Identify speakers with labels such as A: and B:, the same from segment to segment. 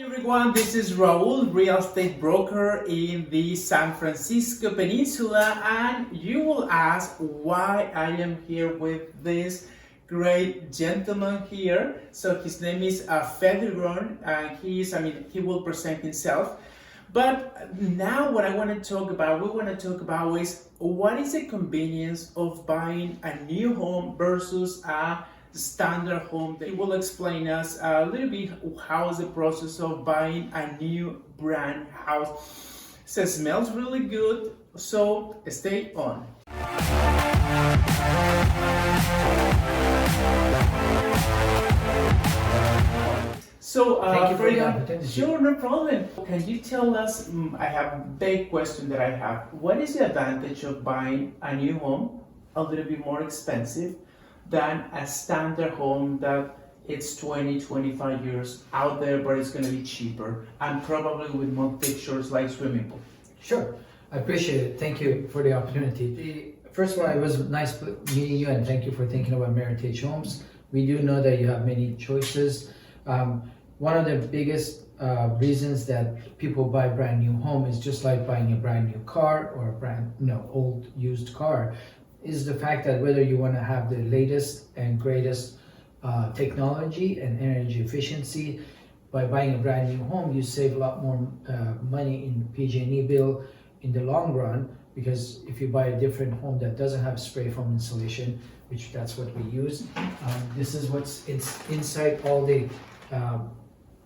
A: Everyone, this is Raul, real estate broker in the San Francisco Peninsula, and you will ask why I am here with this great gentleman here. So his name is Federico, and he will present himself. But now what I want to talk about, is what is the convenience of buying a new home versus a standard home. He will explain us a little bit how is the process of buying a new brand house. So it smells really good, so stay on. So
B: thank you for the opportunity.
A: Sure, no problem. Can you tell us, I have a big question that I have. What is the advantage of buying a new home a little bit more expensive than a standard home that it's 20-25 years out there, but it's going to be cheaper and probably with more features like swimming pool?
B: Sure, I appreciate it. Thank you for the opportunity. First of all, it was nice meeting you, and thank you for thinking about Meritage Homes. We do know that you have many choices. One of the biggest reasons that people buy a brand new home is just like buying a brand new car or a old used car, is the fact that whether you want to have the latest and greatest technology and energy efficiency, by buying a brand new home, you save a lot more money in PG&E bill in the long run, because if you buy a different home that doesn't have spray foam insulation, which that's what we use, this is what's inside all the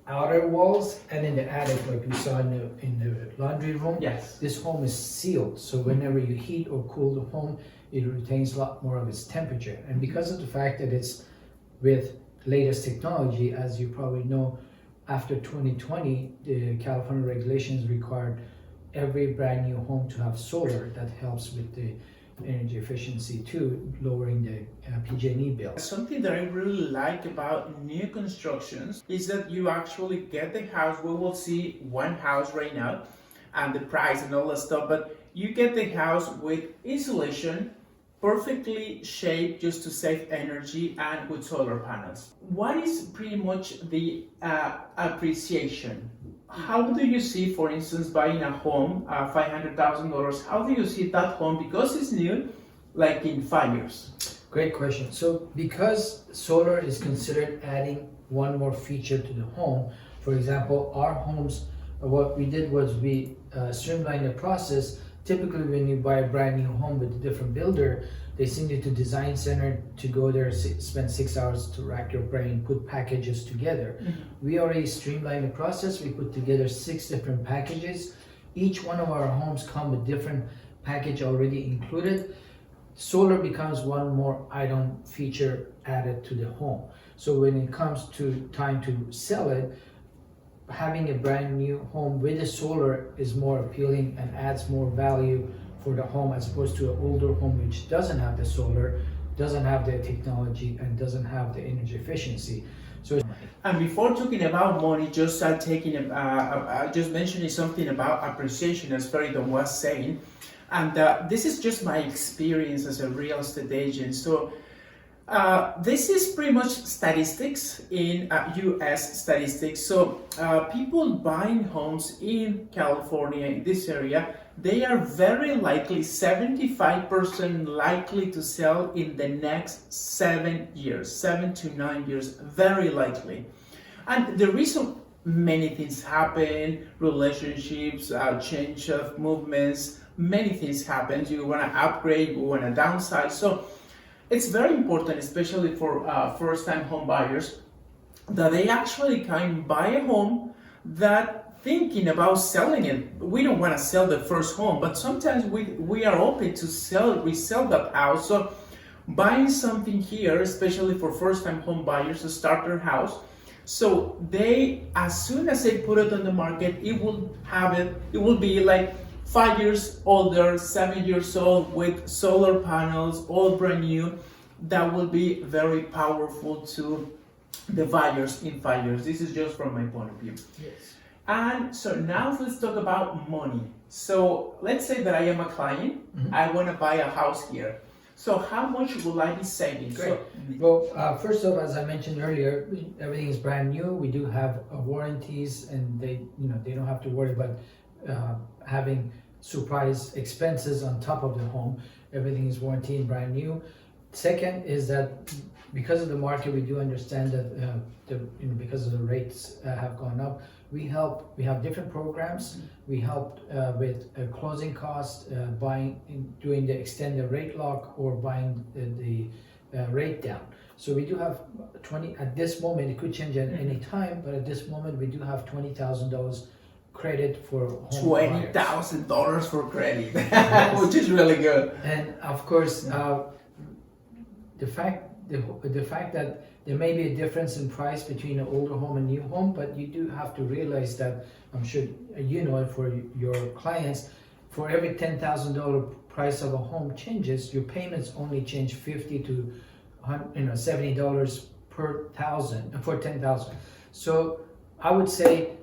B: outer walls and in the attic, like we saw in the laundry room.
A: Yes.
B: This home is sealed, so whenever you heat or cool the home, it retains a lot more of its temperature. And because of the fact that it's with latest technology, as you probably know, after 2020, the California regulations required every brand new home to have solar. That helps with the energy efficiency too, lowering the PG&E bill.
A: Something that I really like about new constructions is that you actually get the house. We will see one house right now and the price and all that stuff, but you get the house with insulation, perfectly shaped just to save energy, and with solar panels. What is pretty much the appreciation? How do you see, for instance, buying a home, $500,000? How do you see that home, because it's new, like in 5 years?
B: Great question. So because solar is considered adding one more feature to the home, for example, our homes, what we did was we streamlined the process. Typically, when you buy a brand new home with a different builder, they send you to design center to go there, spend 6 hours to rack your brain, put packages together. Mm-hmm. We already streamlined the process. We put together 6 different packages. Each one of our homes come with different package already included. Solar becomes one more item feature added to the home. So when it comes to time to sell it, having a brand new home with the solar is more appealing and adds more value for the home, as opposed to an older home which doesn't have the solar, doesn't have the technology, and doesn't have the energy efficiency. So,
A: and before talking about money, just just mentioning something about appreciation, as Ferdinand was saying, and this is just my experience as a real estate agent. So this is pretty much statistics in US statistics. So people buying homes in California, in this area, they are very likely, 75% likely to sell in the next 7 years, 7 to 9 years, very likely. And the reason, many things happen, relationships, change of movements, many things happen. You want to upgrade, you want to downsize. So it's very important, especially for first-time home buyers, that they actually can buy a home that thinking about selling it. We don't want to sell the first home, but sometimes we are open to resell that house. So buying something here, especially for first-time home buyers, to start their house, so they, as soon as they put it on the market, it will be like 5 years older, 7 years old, with solar panels, all brand new. That will be very powerful to the buyers in 5 years. This is just from my point of view.
B: yes.
A: And so now let's talk about money. So let's say that I am a client. Mm-hmm. I want to buy a house here. So how much will I be saving?
B: Great. Well, first off, as I mentioned earlier, everything is brand new. We do have warranties, and they don't have to worry about having surprise expenses on top of the home. Everything is warranty and brand new. Second is that because of the market, we do understand that because of the rates have gone up, we have different programs. We help with closing costs, doing the extended rate lock, or buying the rate down. So we do have 20 at this moment. It could change at any time, but at this moment we do have $20,000 credit for home buyers.
A: $20,000 for credit, which is really good.
B: And of course, the fact that there may be a difference in price between an older home and new home, but you do have to realize that, I'm sure you know it, for your clients, for every $10,000 price of a home changes, your payments only change $50 to $70 per for 10,000. So I would say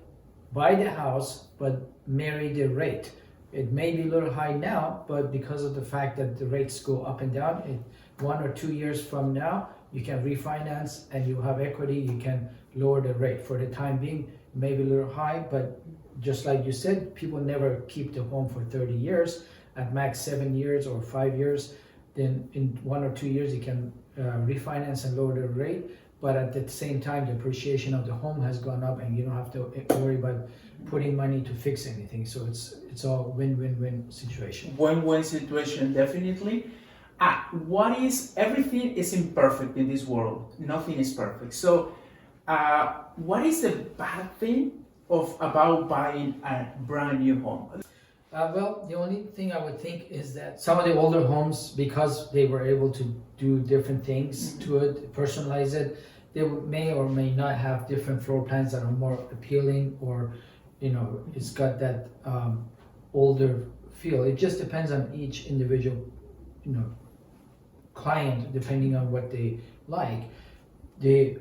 B: buy the house, but marry the rate. It may be a little high now, but because of the fact that the rates go up and down, 1 or 2 years from now, you can refinance and you have equity, you can lower the rate. For the time being, maybe a little high, but just like you said, people never keep the home for 30 years, at max 7 years or 5 years. Then in 1 or 2 years, you can refinance and lower the rate. But at the same time, the appreciation of the home has gone up, and you don't have to worry about putting money to fix anything. So it's all win-win-win situation.
A: Win-win situation, definitely. Everything is imperfect in this world. Nothing is perfect. So what is the bad thing about buying a brand new home?
B: Well, the only thing I would think is that some of the older homes, because they were able to do different things to it, personalize it, they may or may not have different floor plans that are more appealing, or it's got that older feel. It just depends on each individual client, depending on what they like. The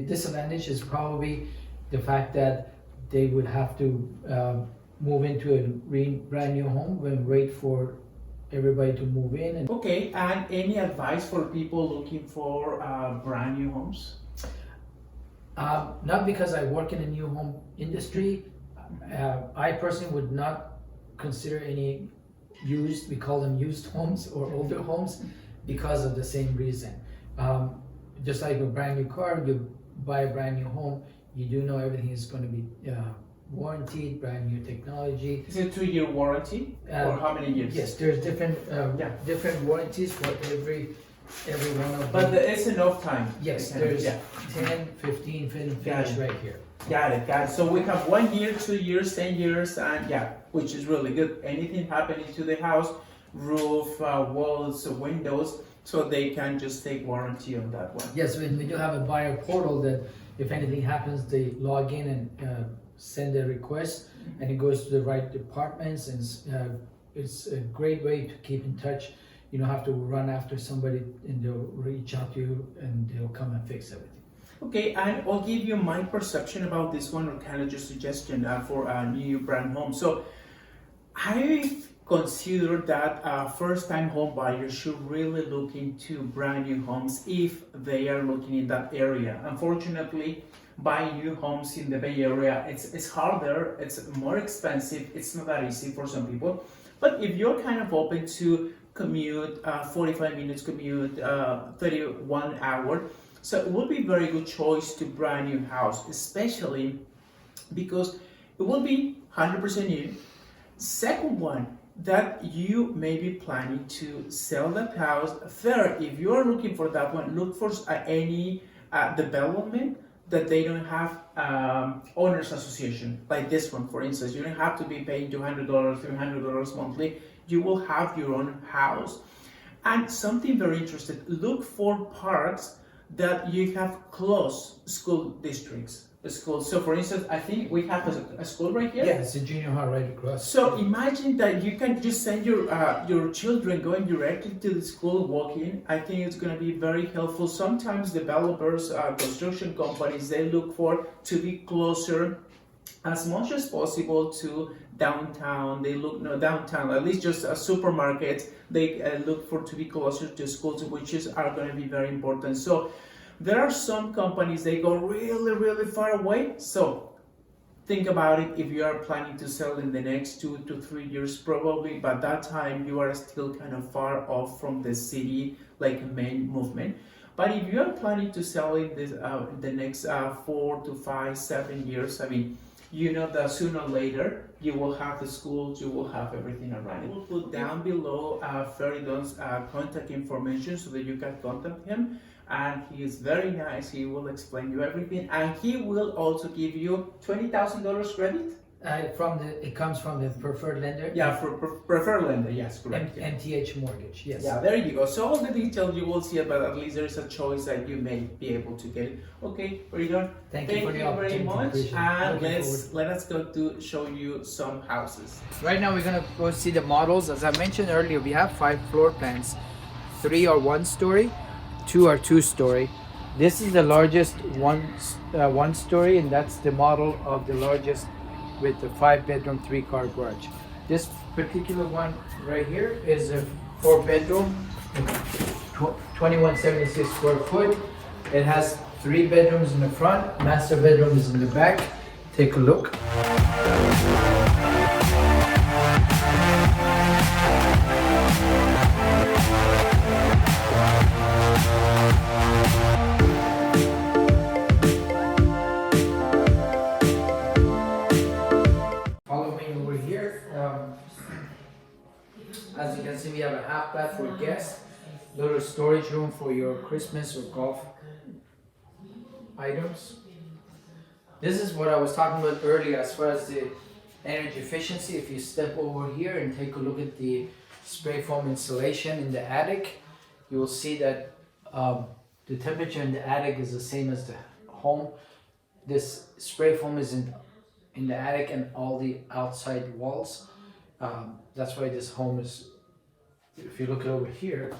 B: disadvantage is probably the fact that they would have to move into a brand new home and wait for everybody to move in.
A: Okay, and any advice for people looking for brand new homes?
B: Not because I work in the new home industry. I personally would not consider any used, we call them used homes or older homes, because of the same reason. Just like a brand new car, you buy a brand new home, you do know everything is going to be warranted, brand new technology.
A: Is it a 2-year warranty, or how many years?
B: Yes, there's different warranties for every one of them.
A: But there is enough time.
B: Yes, there's 10, 15, finish right here.
A: Got it. So we have 1 year, 2 years, 10 years, and which is really good. Anything happening to the house, roof, walls, windows, so they can just take warranty on that one.
B: Yes, we do have a buyer portal that if anything happens, they log in and send a request, and it goes to the right departments, and it's a great way to keep in touch. You don't have to run after somebody, and they'll reach out to you and they'll come and fix everything.
A: Okay, and I'll give you my perception about this one, or kind of just suggestion for a new brand home. So I consider that first-time home buyers should really look into brand new homes if they are looking in that area. Unfortunately, buying new homes in the Bay Area, it's harder, it's more expensive, it's not that easy for some people. But if you're kind of open to commute, 45 minutes commute, 31 hour, so it will be a very good choice to brand new house, especially because it will be 100% new. Second one, that you may be planning to sell that house. Third, if you are looking for that one, look for any development that they don't have owners association, like this one, for instance. You don't have to be paying $200, $300 monthly. You will have your own house. And something very interesting, look for parks that you have close school districts. Schools. So for instance, I think we have a school right here.
B: Yeah, it's a junior high right across.
A: So imagine that you can just send your children going directly to the school, walking. I think it's going to be very helpful. Sometimes developers, construction companies, they look for to be closer as much as possible to downtown. They look no downtown, at least just a supermarket. They look for to be closer to schools, which is are going to be very important. So there are some companies they go really far away. So think about it. If you are planning to sell in the next 2 to 3 years, probably by that time you are still kind of far off from the city, like main movement. But if you are planning to sell in this the next 4 to 5, 7 years, I mean, you know that sooner or later you will have the schools, you will have everything around it. We'll put down below Feridun's contact information so that you can contact him. And he is very nice. He will explain you everything, and he will also give you $20,000 credit.
B: It comes from the preferred lender.
A: Yeah, for preferred lender. Yes, correct.
B: MTH Mortgage. Yes.
A: Yeah, there you go. So all the details you will see, but at least there is a choice that you may be able to get it. Okay, very good.
B: Thank you
A: very much. And let us go to show you some houses.
B: Right now we're gonna go see the models. As I mentioned earlier, we have 5 floor plans. 3 are 1 story, 2 are 2 story. This is the largest one story, and that's the model of the largest with the 5-bedroom, 3-car garage. This particular one right here is a 4-bedroom, 2176 square foot. It has 3 bedrooms in the front, master bedroom is in the back. Take a look. As you can see, we have a half bath for guests, little storage room for your Christmas or golf items. This is what I was talking about earlier as far as the energy efficiency. If you step over here and take a look at the spray foam insulation in the attic, you will see that the temperature in the attic is the same as the home. This spray foam is in the attic and all the outside walls. That's why this home is, if you look over here,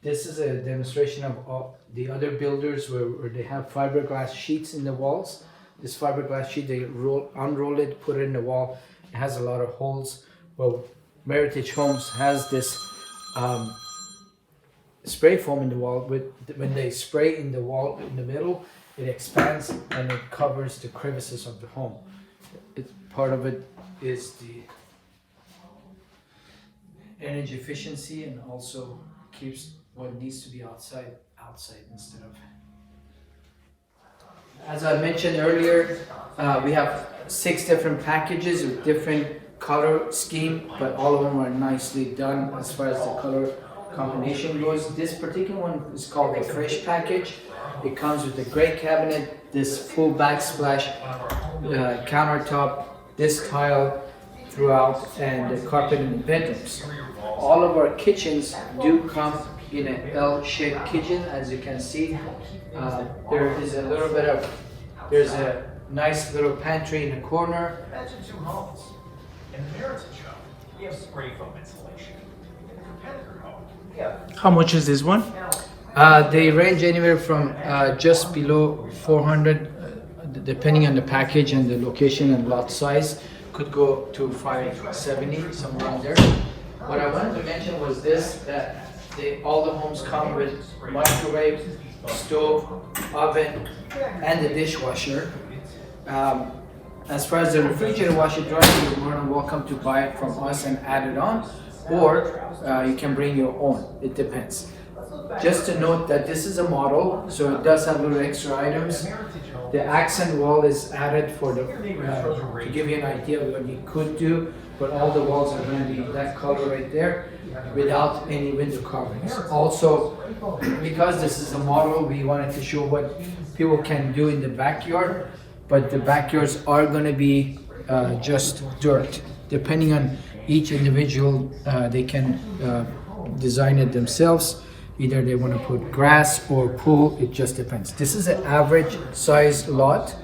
B: this is a demonstration of all the other builders where they have fiberglass sheets in the walls. This fiberglass sheet, they unroll it, put it in the wall. It has a lot of holes. Well, Meritage Homes has this spray foam in the wall. When they spray in the wall in the middle, it expands and it covers the crevices of the home. Part of it is the energy efficiency, and also keeps what needs to be outside instead of. As I mentioned earlier, we have 6 different packages with different color scheme, but all of them are nicely done as far as the color combination goes. This particular one is called the Fresh package. It comes with a gray cabinet, this full backsplash countertop, this tile throughout, and the carpet in the bedrooms. All of our kitchens do come in an L-shaped kitchen, as you can see. There is a little bit of, there's a nice little pantry in the corner.
C: Imagine 2 homes. In the Meritage Home, we have spray foam insulation. In the competitor home, we have.
A: How much is this one?
B: They range anywhere from just below 400, depending on the package and the location and lot size. Could go to 570, somewhere around there. What I wanted to mention was this, that all the homes come with microwave, stove, oven, and the dishwasher. As far as the refrigerator, washer, dryer, you're more than welcome to buy it from us and add it on, or you can bring your own. It depends. Just to note that this is a model, so it does have little extra items. The accent wall is added for the to give you an idea of what you could do, but all the walls are going to be that color right there without any window coverings. Also, because this is a model, we wanted to show what people can do in the backyard, but the backyards are going to be just dirt. Depending on each individual, they can design it themselves. Either they want to put grass or pool, it just depends. This is an average size lot.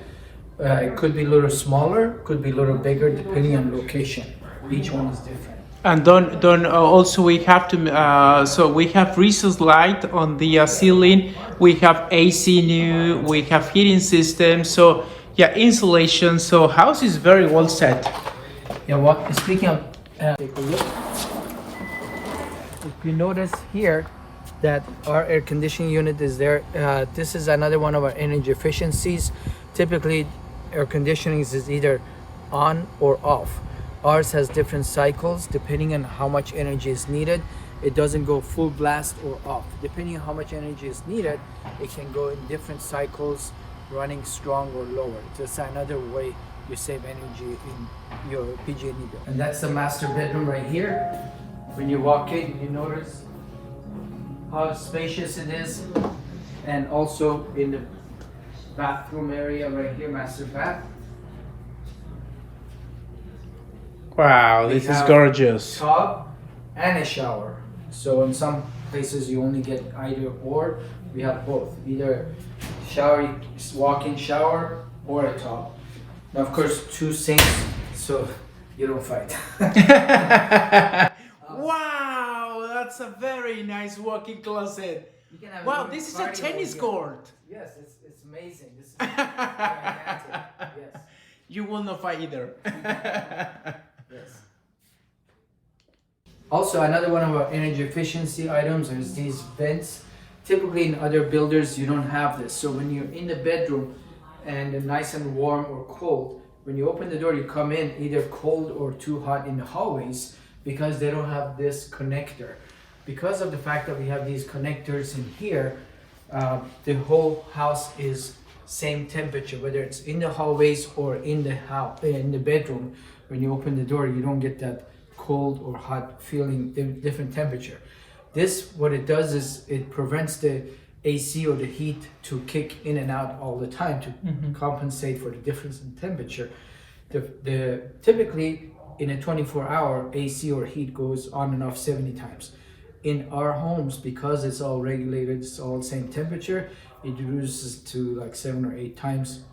B: It could be a little smaller, could be a little bigger, depending on location. Each one is different.
A: And don't also we have to so we have recessed light on the ceiling. We have AC new. We have heating system. So Yeah, insulation. So house is very well set.
B: Yeah, well, speaking of, take a look. If you notice here that our air conditioning unit is there, this is another one of our energy efficiencies. Typically, air conditioning is either on or off. Ours has different cycles depending on how much energy is needed. It doesn't go full blast or off. Depending on how much energy is needed, it can go in different cycles, running strong or lower. Just another way you save energy in your PG&E bill. And that's the master bedroom right here. When you walk in, you notice how spacious it is, and also in the bathroom area right here, master bath.
A: Wow,
B: We
A: this is
B: have
A: gorgeous.
B: Tub and a shower. So in some places you only get either or. We have both, either shower, walk-in shower, or a tub. Now, of course, 2 sinks, so you don't fight.
A: Wow, that's a very nice walk-in closet.
B: You can have
A: Wow,
B: a
A: this is a
B: party over
A: tennis
B: here.
A: court.
B: Yes, it's amazing. This is gigantic. Yes.
A: You will not fight either.
B: Yes. Also, another one of our energy efficiency items is these vents. Typically in other builders, you don't have this. So when you're in the bedroom and it's nice and warm or cold, when you open the door, you come in either cold or too hot in the hallways because they don't have this connector. Because of the fact that we have these connectors in here, the whole house is same temperature, whether it's in the hallways or in the house, in the bedroom. When you open the door, you don't get that cold or hot feeling, different temperature. This, what it does is it prevents the AC or the heat to kick in and out all the time to compensate for the difference in temperature. Typically in a 24-hour, AC or heat goes on and off 70 times. In our homes, because it's all regulated, it's all same temperature, it reduces to like 7 or 8 times,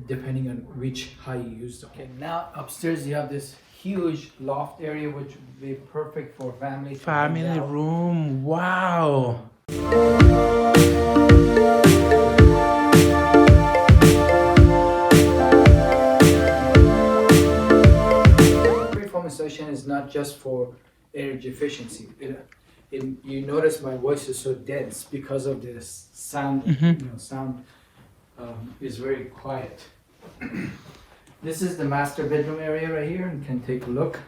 B: depending on which how you use them. Okay, now upstairs you have this huge loft area, which would be perfect for family. to hang
A: Family
B: out.
A: room. Wow.
B: Foam installation is not just for energy efficiency. You notice my voice is so dense because of this sound. Sound is very quiet. This is the master bedroom area right here. You can take a look.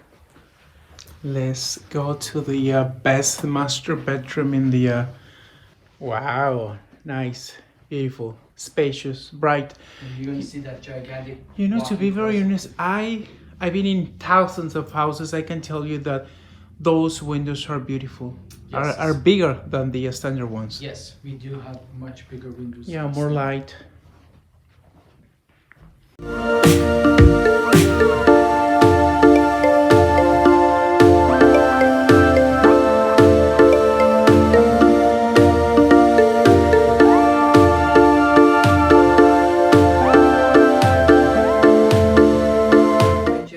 A: Let's go to the best master bedroom in the. Wow, nice, beautiful, spacious, bright.
B: And you're gonna see that gigantic.
A: You know, to be
B: walk-in
A: very
B: closet.
A: honest, I've been in thousands of houses. I can tell you that those windows are beautiful.
B: Yes.
A: Are bigger than the standard ones.
B: Yes, we do have much bigger windows.
A: Yeah, more light.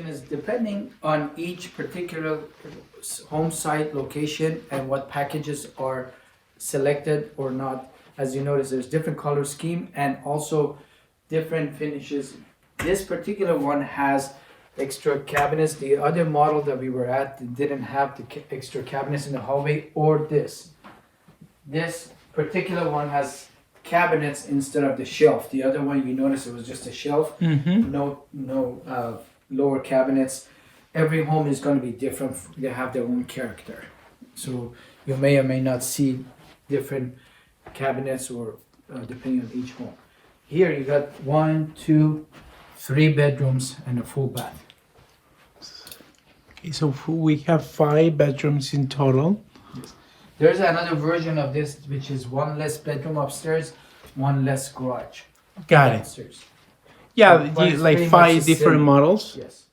B: Is depending on each particular home site location and what packages are selected or not. As you notice, there's different color scheme and also different finishes. This particular one has extra cabinets. The other model that we were at didn't have the extra cabinets in the hallway or this. This particular one has cabinets instead of the shelf. The other one, you notice it was just a shelf. No lower cabinets. Every home is going to be different. They have their own character. So you may or may not see different cabinets or depending on each home. Here you got 1, 2, 3 bedrooms and a full bath.
A: Okay, so we have 5 bedrooms in total.
B: There's another version of this which is 1 less bedroom upstairs, 1 less garage
A: Got it.
B: downstairs.
A: Yeah,
B: But it's
A: like
B: pretty much
A: 5
B: the
A: different
B: same.
A: models.
B: Yes.